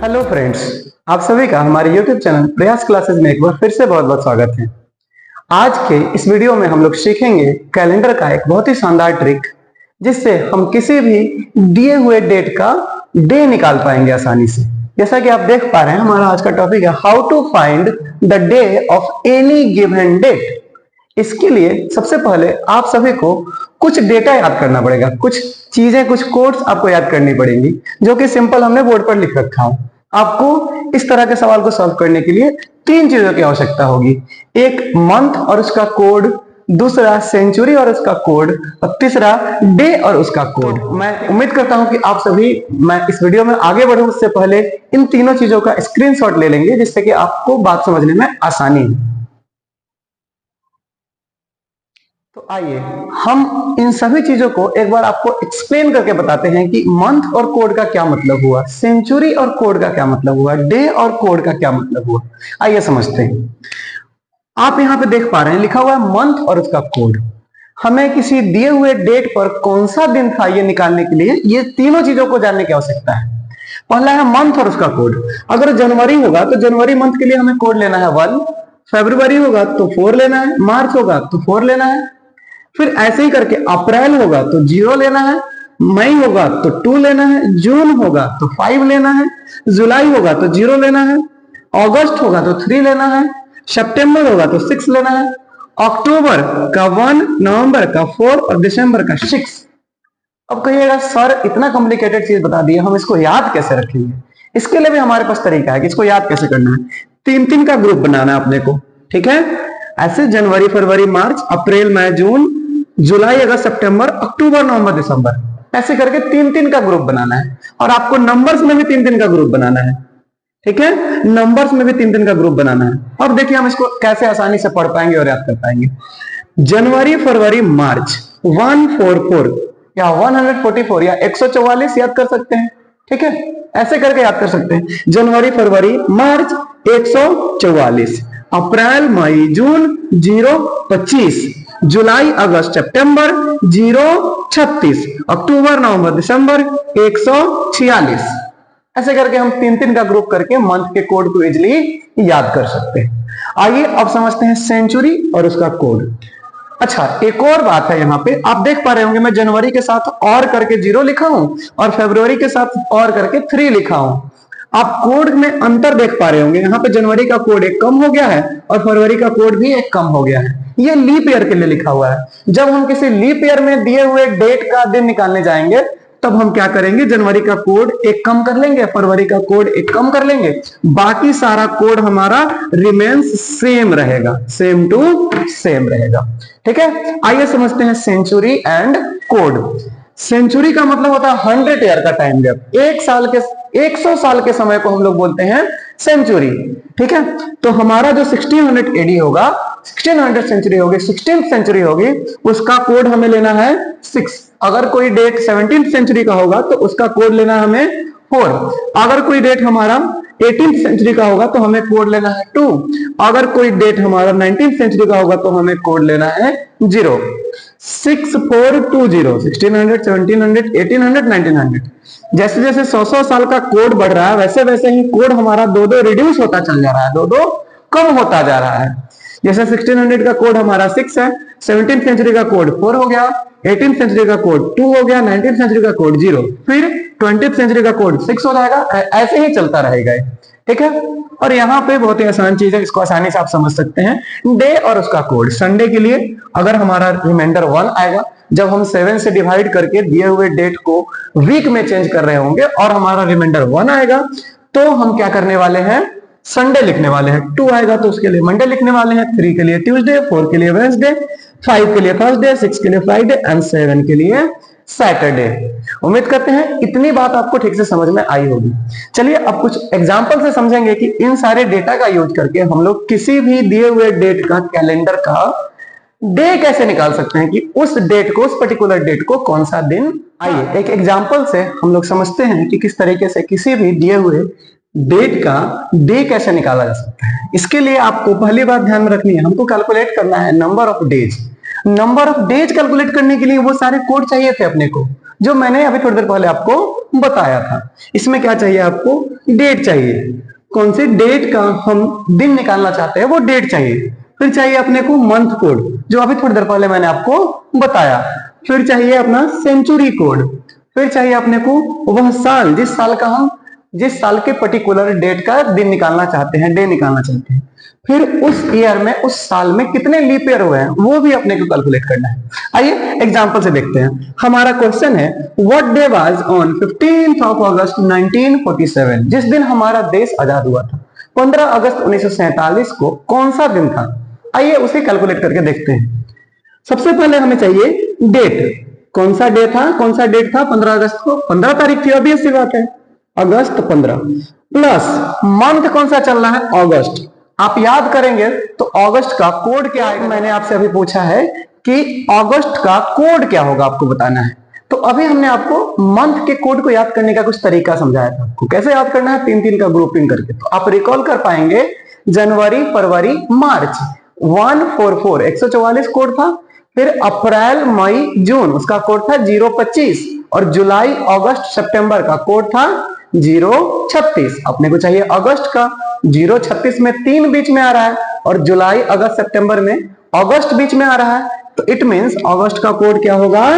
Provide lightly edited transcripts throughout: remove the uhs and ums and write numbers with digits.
Hello friends, आप सभी का हमारे YouTube चैनल प्रयास क्लासेस में एक बार फिर से बहुत बहुत स्वागत है। आज के इस वीडियो में हम लोग सीखेंगे कैलेंडर का एक बहुत ही शानदार ट्रिक, जिससे हम किसी भी दिए हुए डेट का डे निकाल पाएंगे आसानी से। जैसा कि आप देख पा रहे हैं, हमारा आज का टॉपिक है how to find the day of any given date. इसके लिए सबसे पहले आप सभी को कुछ डेटा याद करना पड़ेगा, कुछ चीजें, कुछ कोड्स आपको याद करनी पड़ेंगी, जो कि सिंपल हमने बोर्ड पर लिख रखा है। आपको इस तरह के सवाल को सॉल्व करने के लिए तीन चीजों की आवश्यकता होगी। एक मंथ और उसका कोड, दूसरा सेंचुरी और उसका कोड, और तीसरा डे और उसका कोड। मैं उम्मीद करता हूं कि आप सभी, मैं इस वीडियो में आगे बढ़ूं उससे पहले इन तीनों चीजों का स्क्रीनशॉट ले लेंगे, जिससे कि आपको बात समझने में आसानी हो। तो आइए हम इन सभी चीजों को एक बार आपको एक्सप्लेन करके बताते हैं कि मंथ और कोड का क्या मतलब हुआ, सेंचुरी और कोड का क्या मतलब हुआ, डे और कोड का क्या मतलब हुआ। आइए समझते हैं। आप यहां पे देख पा रहे हैं लिखा हुआ है मंथ और उसका कोड। हमें किसी दिए हुए डेट पर कौन सा दिन था ये निकालने के लिए ये तीनों चीजों को जानने की आवश्यकता है। पहला है मंथ और उसका कोड। अगर जनवरी होगा तो जनवरी मंथ के लिए हमें कोड लेना है 1, फरवरी होगा तो 4 लेना है, मार्च होगा तो 4 लेना है, फिर ऐसे ही करके अप्रैल होगा तो 0 लेना है, मई होगा तो 2 लेना है, जून होगा तो 5 लेना है, जुलाई होगा तो 0 लेना है, अगस्त होगा तो 3 लेना है, सितंबर होगा तो 6 लेना है, अक्टूबर का 1, नवंबर का 4 और दिसंबर का 6। अब कहिएगा सर इतना कॉम्प्लिकेटेड चीज बता दिया, हम इसको याद कैसे रखेंगे? इसके लिए भी हमारे पास तरीका है कि इसको याद कैसे करना है। 3-3 का ग्रुप बनाना है अपने को, ठीक है? ऐसे जनवरी, फरवरी, मार्च, अप्रैल, मई, जून, जुलाई, अगस्त, सितंबर, अक्टूबर, नवंबर, दिसंबर, ऐसे करके 3-3 का ग्रुप बनाना है। और आपको नंबर्स में भी 3-3 का ग्रुप बनाना है, ठीक है? नंबर्स में भी 3-3 का ग्रुप बनाना है। अब देखिए हम इसको कैसे आसानी से पढ़ पाएंगे और याद कर पाएंगे। जनवरी, फरवरी, मार्च 144 या 144 या 144 याद कर सकते हैं, ठीक है? ऐसे करके याद कर सकते हैं। जनवरी, फरवरी, मार्च 144, अप्रैल, मई, जून 025, जुलाई, अगस्त, सितंबर 036, अक्टूबर, नवंबर, दिसंबर 146। ऐसे करके हम 3-3 का ग्रुप करके मंथ के कोड को इजिली याद कर सकते हैं। आइए अब समझते हैं सेंचुरी और उसका कोड। अच्छा, एक और बात है, यहाँ पे आप देख पा रहे होंगे मैं जनवरी के साथ और करके 0 लिखा हूं और फरवरी के साथ और करके 3 लिखा हूं। आप कोड में अंतर देख पा रहे होंगे, यहाँ पे जनवरी का कोड एक कम हो गया है और फरवरी का कोड भी एक कम हो गया है। ये लीप ईयर के लिए लिखा हुआ है। जब हम किसी लीप ईयर में दिए हुए डेट का दिन निकालने जाएंगे तब हम क्या करेंगे, जनवरी का कोड एक कम कर लेंगे, फरवरी का कोड एक कम कर लेंगे, बाकी सारा कोड हमारा रिमेन्स सेम रहेगा, सेम टू सेम रहेगा, ठीक है? आइए समझते हैं सेंचुरी एंड कोड। सेंचुरी का मतलब होता है 100 ईयर का टाइम गैप। 100 साल के समय को हम लोग बोलते हैं सेंचुरी, ठीक है? तो हमारा जो 1600 एडी होगा, 1600 सेंचुरी होगी, 16th सेंचुरी होगी, उसका कोड हमें लेना है 6। अगर कोई डेट 17th सेंचुरी का होगा तो उसका कोड लेना हमें 4। अगर कोई डेट हमारा 18th सेंचुरी का होगा तो हमें कोड लेना है 2। अगर कोई डेट हमारा 19th सेंचुरी का होगा तो हमें कोड लेना है 0। 6420, 1600, 1700, 1800, 1900। जैसे जैसे 100 साल का कोड बढ़ रहा है वैसे वैसे ही कोड हमारा 2 रिड्यूस होता चल जा रहा है, 2 कम होता जा रहा है। जैसे 1600 का कोड हमारा 6 है, 17th सेंचुरी का कोड 4 हो गया, 18th सेंचुरी का कोड 2 हो गया, 19th सेंचुरी का कोड 0, फिर 20th सेंचुरी का कोड 6 हो जाएगा। ऐसे ही चलता रहेगा, ठीक है? और यहाँ पे बहुत ही आसान चीज है, इसको आसानी से आप समझ सकते हैं। डे और उसका कोड, संडे के लिए अगर हमारा रिमाइंडर 1 आएगा, जब हम 7 से डिवाइड करके दिए हुए डेट को वीक में चेंज कर रहे होंगे और हमारा रिमाइंडर 1 आएगा, तो हम क्या करने वाले हैं, संडे लिखने वाले हैं। 2 आएगा तो उसके लिए मंडे लिखने वाले हैं, 3 के लिए ट्यूसडे, 4 के लिए वेडनेसडे, 5 के लिए थर्सडे, 6 के लिए फ्राइडे एंड 7 के लिए सैटरडे। उम्मीद करते हैं इतनी बात आपको ठीक से समझ में आई होगी। चलिए अब कुछ एग्जांपल से समझेंगे कि इन सारे डेटा का यूज करके हम लोग किसी भी दिए हुए डेट का, कैलेंडर का डे कैसे निकाल सकते हैं कि उस डेट को, उस पर्टिकुलर डेट को कौन सा दिन। आइए एक एग्जांपल से हम लोग समझते हैं कि किस तरीके से किसी भी दिए हुए डेट का डे कैसे निकाला जा सकता है। इसके लिए आपको पहली बात ध्यान में रखनी है, हमको कैलकुलेट करना है number of days. Number of days calculate करने के लिए वो सारे कोड चाहिए थे अपने को, जो मैंने अभी थोड़ी देर पहले आपको बताया था। इसमें क्या चाहिए आपको, डेट चाहिए, कौन सी डेट का हम दिन निकालना चाहते हैं वो डेट चाहिए। फिर चाहिए अपने को मंथ कोड, जो अभी थोड़ी देर पहले मैंने आपको बताया। फिर चाहिए अपना सेंचुरी कोड। फिर चाहिए अपने को वह साल, जिस साल के पर्टिकुलर डेट का दिन निकालना चाहते हैं, डे निकालना चाहते हैं। फिर उस ईयर में, उस साल में कितने लीप ईयर हुए हैं वो भी अपने को कैलकुलेट करना है। आइए एग्जांपल से देखते हैं। हमारा क्वेश्चन है what day was on 15th of अगस्त 1947, जिस दिन हमारा देश आजाद हुआ था। 15 अगस्त 1947 को कौन सा दिन था? आइए उसे कैलकुलेट करके देखते हैं। सबसे पहले हमें चाहिए डेट। कौन सा डे था, कौन सा डेट था? 15 अगस्त को 15 तारीख थी, ऑब्वियस सी बात है, अगस्त 15 प्लस मंथ कौन सा चल रहा है? अगस्त। आप याद करेंगे तो अगस्त का कोड क्या है? मैंने आपसे अभी पूछा है कि अगस्त का कोड क्या होगा, आपको बताना है। तो अभी हमने आपको मंथ के कोड को याद करने का कुछ तरीका समझाया था आपको, कैसे याद करना है, 3-3 का ग्रुपिंग करके। तो आप रिकॉल कर पाएंगे जनवरी, फरवरी, मार्च 144 144 कोड था। फिर अप्रैल, मई, जून उसका कोड था 025 और जुलाई, अगस्त, सितंबर का कोड था 036। अपने को चाहिए अगस्त का। 036 में 3 बीच में आ रहा है और जुलाई, अगस्त, सितंबर में अगस्त बीच में आ रहा है, तो इट मींस अगस्त का कोड क्या होगा?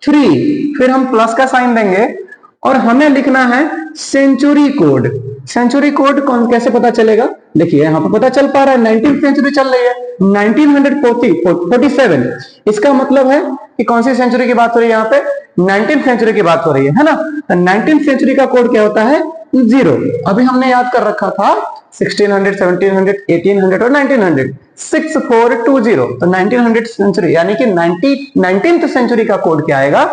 3। फिर हम प्लस का साइन देंगे और हमें लिखना है सेंचुरी कोड। सेंचुरी कोड कौन, कैसे पता चलेगा? देखिए यहां पर पता चल पा रहा है 19th सेंचुरी चल रही है, 1947। इसका मतलब है कि कौन सी सेंचुरी की बात हो रही है? यहाँ पे 19th सेंचुरी की बात हो रही है ना। तो 19th सेंचुरी का कोड क्या होता है? 0। अभी हमने याद कर रखा था 1600, 1700, 1800 और 1900, 6420। तो 1900 सेंचुरी यानी कि 19th सेंचुरी का कोड क्या आएगा?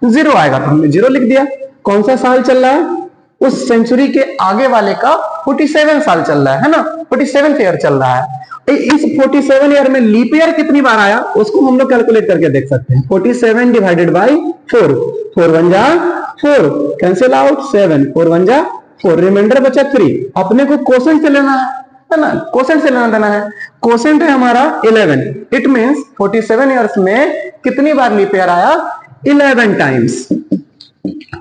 0 आएगा। तो हमने 0 लिख दिया। कौन सा साल चल रहा है? उस सेंचुरी के आगे वाले का 47 साल चल रहा है ना, 47th ईयर चल रहा है। इस 47 ईयर में लीप ईयर कितनी बार आया उसको हम लोग कैलकुलेट करके देख सकते हैं। 47 डिवाइडेड बाई 4, 4 1 जा 4, कैंसिल आउट 7, 4 1 जा 4, रिमाइंडर बचा 3। अपने को कोसेंट से लेना है ना, कोसेंट से लेना देना है। कोसेंट है हमारा 11। इट मींस 47 ईयर्स में कितनी बार लीप ईयर आया? 11 टाइम्स।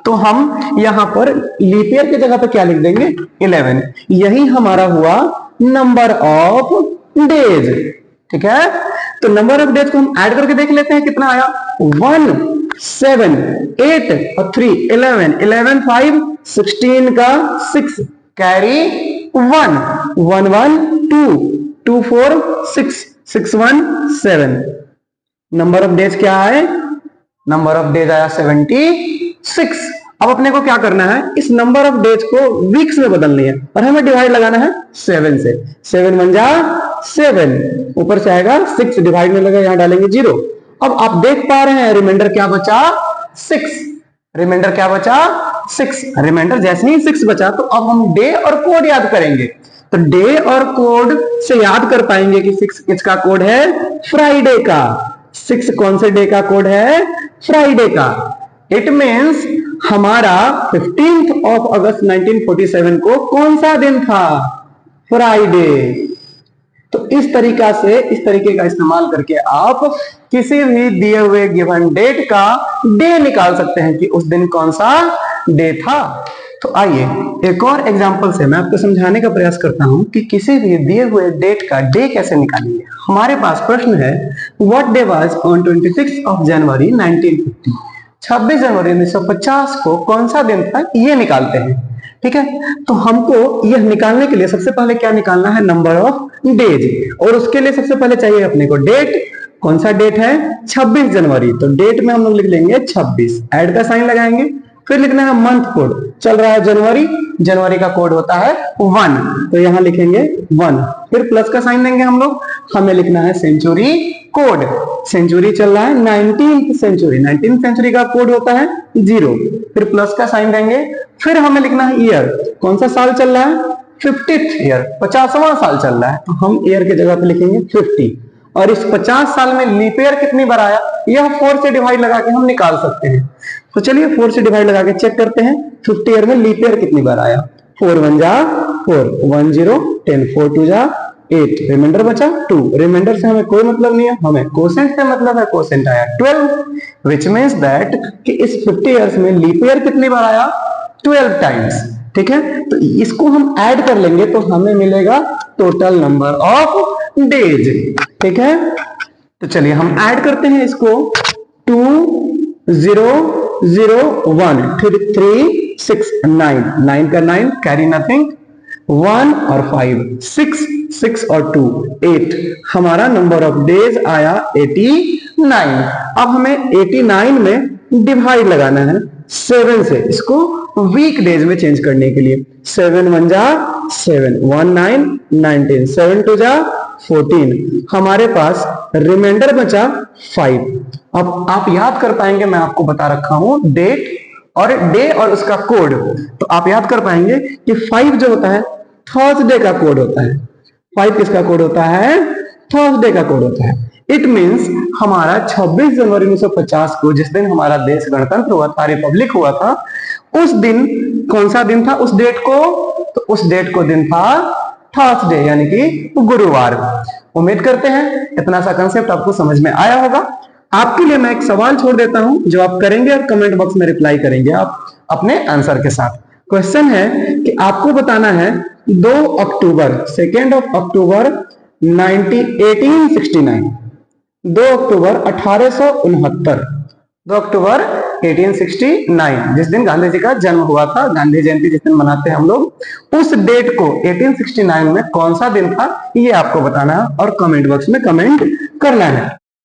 तो हम यहां पर लीप ईयर की जगह पे क्या लिख देंगे? 11। यही हमारा हुआ नंबर ऑफ डेज। ठीक है, तो नंबर ऑफ डेज को हम ऐड करके देख लेते हैं कितना आया। 1 7 8 और 3 11, 11 5 16 का 6 कैरी 1 1 1 2 2 4 6 6 1 7। नंबर ऑफ डेज क्या आए? नंबर ऑफ डेज आया 76। अब अपने को क्या करना है? इस नंबर ऑफ डेज को वीक्स में बदलनी है और हमें डिवाइड लगाना है 7 से। 7 1 जा 7, ऊपर से आएगा 6, डिवाइड में लगा, यहां डालेंगे 0। अब आप देख पा रहे हैं रिमाइंडर क्या बचा? 6। रिमाइंडर क्या बचा? 6। रिमाइंडर जैसे ही 6 बचा तो अब हम डे और कोड याद करेंगे। तो डे और कोड से याद कर पाएंगे कि 6 किसका कोड है? फ्राइडे का। 6 कौन से डे का कोड है? फ्राइडे का। इट मींस हमारा 15th ऑफ अगस्त 1947 को कौन सा दिन था? फ्राइडे। तो इस तरीके का इस्तेमाल करके आप किसी भी दिए हुए गिवन डेट का डे निकाल सकते हैं कि उस दिन कौन सा डे था। तो आइए एक और एग्जांपल से मैं आपको समझाने का प्रयास करता हूं कि किसी भी दिए हुए डेट का डे कैसे निकालेंगे। हमारे पास प्रश्न है what day was on 26 of January 1950। 26 जनवरी 1950 को कौन सा दिन था ये निकालते हैं। ठीक है, तो हमको यह निकालने के लिए सबसे पहले क्या निकालना है? Number of days. और उसके लिए सबसे पहले चाहिए अपने को डेट। कौन सा डेट है? 26 जनवरी। तो डेट में हम लोग लिख लेंगे 26, ऐड का साइन लगाएंगे। फिर लिखना है मंथ कोड, चल रहा है जनवरी, जनवरी का कोड होता है 1, तो यहां लिखेंगे 1। फिर प्लस का साइन देंगे हम लोग, हमें लिखना है सेंचुरी कोड। सेंचुरी चल रहा है 19th सेंचुरी, 19th सेंचुरी का कोड होता है 0। फिर प्लस का साइन देंगे। फिर हमें लिखना है ईयर, कौन सा साल चल रहा है? 50th ईयर, 50वां साल चल रहा है, तो हम ईयर की जगह पे लिखेंगे 50। और इस 50 साल में लीप ईयर कितनी बार आया यह 4 से डिवाइड लगा के हम निकाल सकते हैं। तो चलिए 4 से डिवाइड लगा के चेक करते हैं 50 ईयर में लीप ईयर कितनी बार आया। 4 1 जा 4, 1 0 10, 4 2 जा 8, रिमाइंडर बचा 2। रिमाइंडर से हमें कोई मतलब नहीं है, हमें कोसेंट से मतलब है। कोसेंट आया 12, विच मीन्स दैट कि इस 50 ईयर्स में लीप ईयर कितनी बार आया? 12 टाइम्स। ठीक है, तो इसको हम ऐड कर लेंगे तो हमें मिलेगा टोटल नंबर ऑफ डेज। ठीक है, तो चलिए हम ऐड करते हैं इसको। 2 0 0 1 फिर 3 6 9 9 का 9 कैरी नथिंग, 1 और 5 6 6 और 2 8, हमारा नंबर ऑफ डेज आया 89। अब हमें 89 में डिवाइड लगाना है 7 से, इसको वीक डेज में चेंज करने के लिए। 7 1 जा 7, 1 9 19, 7 2 जा 14, हमारे पास रिमाइंडर बचा 5। अब आप याद कर पाएंगे, मैं आपको बता रखा हूं डेट और डे और उसका कोड, तो आप याद कर पाएंगे कि 5 जो होता है थर्सडे का कोड होता है। 5 किसका कोड होता है? थर्सडे का कोड होता है। इट मींस हमारा 26 जनवरी 1950 को, जिस दिन हमारा देश गणतंत्र हुआ था, रिपब्लिक हुआ था, उस दिन कौन सा दिन था? उस डेट को, तो उस डेट को दिन था थर्सडे, यानी कि गुरुवार। उम्मीद करते हैं इतना सा कंसेप्ट आपको समझ में आया होगा। आपके लिए मैं एक सवाल छोड़ देता हूं जो आप करेंगे और कमेंट बॉक्स में रिप्लाई करेंगे आप अपने आंसर के साथ। क्वेश्चन है कि आपको बताना है 2 अक्टूबर 2 अक्टूबर 1869, 2 अक्टूबर 1869, 2 अक्टूबर 1869, जिस दिन गांधी जी का जन्म हुआ था, गांधी जयंती जिस दिन मनाते हैं हम लोग, उस डेट को 1869 में कौन सा दिन था, ये आपको बताना है और कमेंट बॉक्स में कमेंट करना है।